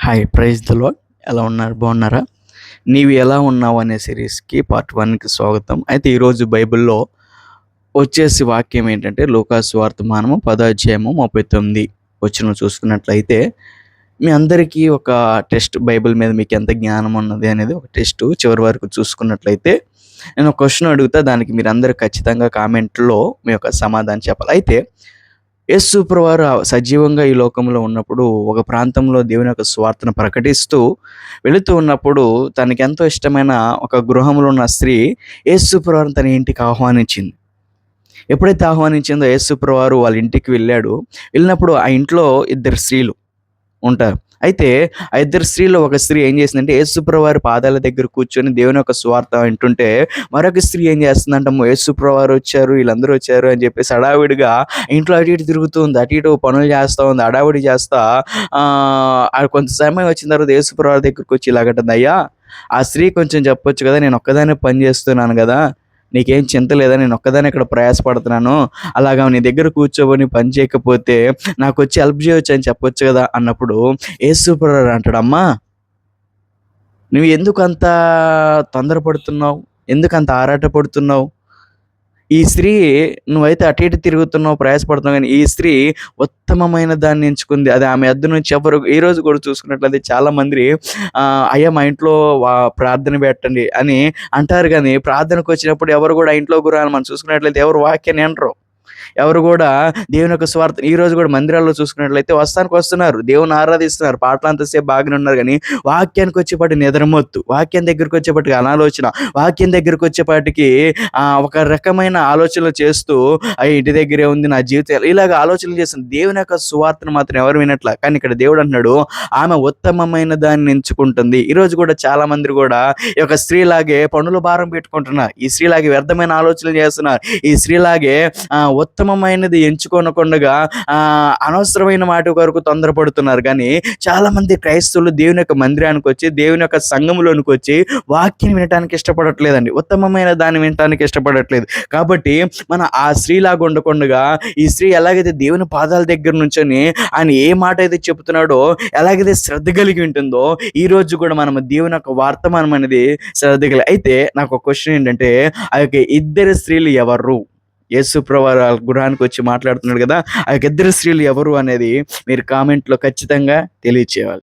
Hi praise the lord. ఎలా ఉన్నారు? బాగున్నారా? నీవు ఎలా ఉన్నావు అనే సిరీస్కి పార్ట్ 1కి స్వాగతం. అయితే ఈరోజు బైబిల్లో వచ్చేసి వాక్యం ఏంటంటే లూకాసు వర్తమానము 10 అధ్యాయము 39 వచ్చిన చూసుకున్నట్లయితే మీ అందరికీ ఒక టెస్ట్, బైబిల్ మీద మీకు ఎంత జ్ఞానం ఉన్నది అనేది ఒక టెస్ట్. చివరి వరకు చూసుకున్నట్లయితే నేను ఒక క్వశ్చన్ అడుగుతా, దానికి మీరు అందరూ ఖచ్చితంగా కామెంట్లో మీ యొక్క సమాధానం చెప్పాలి. అయితే యేసు ప్రభువారు సజీవంగా ఈ లోకంలో ఉన్నప్పుడు ఒక ప్రాంతంలో దేవుని యొక్క సువార్తను ప్రకటిస్తూ వెళుతూ ఉన్నప్పుడు తనకెంతో ఇష్టమైన ఒక గృహంలో ఉన్న స్త్రీ యేసు ప్రభువారిని తన ఇంటికి ఆహ్వానించింది. ఎప్పుడైతే ఆహ్వానించిందో యేసు ప్రభువారు వాళ్ళ ఇంటికి వెళ్ళినప్పుడు ఆ ఇంట్లో ఇద్దరు స్త్రీలు ఉంటారు. అయితే ఆ ఇద్దరు స్త్రీలో ఒక స్త్రీ ఏం చేసిందంటే యేసుప్రభువారి పాదాల దగ్గర కూర్చొని దేవుని యొక్క సువార్త వింటుంటే మరొక స్త్రీ ఏం చేస్తుందంటే, యేసుప్రభువారు వచ్చారు, వీళ్ళందరూ వచ్చారు అని చెప్పేసి హడావిడిగా ఇంట్లో అటు ఇటు తిరుగుతుంది, అటు ఇటు పనులు చేస్తూ ఉంది, హడావిడి చేస్తా కొంత సమయం వచ్చిన తర్వాత యేసుప్రభువారి దగ్గరికి వచ్చి ఇలాగంటుంది, అయ్యా ఆ స్త్రీ కొంచెం చెప్పొచ్చు కదా, నేను ఒక్కదానే పని చేస్తున్నాను కదా, నీకేం చింత లేదా, నేను ఒక్కదాన్ని ఇక్కడ ప్రయాసపడుతున్నాను, అలాగా నీ దగ్గర కూర్చోబోని పని చేయకపోతే నాకు వచ్చి హెల్ప్ చేయొచ్చు అని చెప్పొచ్చు కదా అన్నప్పుడు యేసు ప్రభువు అంటాడు, అమ్మా నువ్వు ఎందుకు అంత తొందరపడుతున్నావు, ఎందుకు అంత ఆరాటపడుతున్నావు? ఈ స్త్రీ, నువ్వైతే అటు ఇటు తిరుగుతున్నావు, ప్రయాసపడుతున్నావు, కానీ ఈ స్త్రీ ఉత్తమమైన దాన్ని ఎంచుకుంది. అది ఆమె యొద్ద నుంచి ఎవరు ఈ రోజు కూడా చూసుకున్నట్లయితే చాలా మంది అయ్యా మా ఇంట్లో ప్రార్థన పెట్టండి అని అంటారు, కానీ ప్రార్థనకు వచ్చినప్పుడు ఎవరు కూడా ఇంట్లో గురాన్ని మనం చూసుకున్నట్లయితే ఎవరు వాక్యాన్ని వినరు. ఎవరు కూడా దేవుని యొక్క స్వార్థ ఈ రోజు కూడా మందిరాల్లో చూసుకున్నట్లయితే వస్తున్నారు, దేవుని ఆరాధిస్తున్నారు, పాటలు అంతసేపు బాగానే ఉన్నారు, కానీ వాక్యానికి వచ్చేపాటి నిద్రమొత్తు, వాక్యం దగ్గరికి వచ్చేపాటికి అనాలోచన, వాక్యం దగ్గరికి వచ్చేపాటికి ఒక రకమైన ఆలోచనలు చేస్తూ ఇంటి దగ్గరే ఉంది నా జీవితం, ఇలాగ ఆలోచనలు చేస్తుంది. దేవుని యొక్క సువార్తను మాత్రం ఎవరు వినట్ల. కానీ ఇక్కడ దేవుడు అంటున్నాడు, ఆమె ఉత్తమమైన దాన్ని ఎంచుకుంటుంది. ఈరోజు కూడా చాలా మంది కూడా ఈ యొక్క స్త్రీలాగే పనుల భారం పెట్టుకుంటున్నారు, ఈ స్త్రీలాగే వ్యర్థమైన ఆలోచనలు చేస్తున్నారు, ఈ స్త్రీలాగే ఉత్తమమైనది ఎంచుకోనకుండగా అనవసరమైన మాట వరకు తొందరపడుతున్నారు. కానీ చాలా మంది క్రైస్తవులు దేవుని యొక్క మందిరానికి వచ్చి, దేవుని యొక్క సంఘంలోనికి వచ్చి వాక్యం వినటానికి ఇష్టపడట్లేదండి, ఉత్తమమైన దాన్ని వినటానికి ఇష్టపడట్లేదు. కాబట్టి మన ఆ స్త్రీలాగా ఉండకుండగా ఈ స్త్రీ ఎలాగైతే దేవుని పాదాల దగ్గర నుంచొని ఆయన ఏ మాట అయితే చెబుతున్నాడో ఎలాగైతే శ్రద్ధ కలిగి ఉంటుందో, ఈ రోజు కూడా మనం దేవుని యొక్క వర్తమానం అనేది శ్రద్ధ కలిగి. అయితే నాకు ఒక క్వశ్చన్ ఏంటంటే, ఆ యొక్క ఇద్దరు స్త్రీలు ఎవరు? యేసు ప్రభువారు వాళ్ళ గృహానికి వచ్చి మాట్లాడుతున్నాడు కదా, ఆ ఇద్దరు స్త్రీలు ఎవరు అనేది మీరు కామెంట్లో ఖచ్చితంగా తెలియచేయాలి.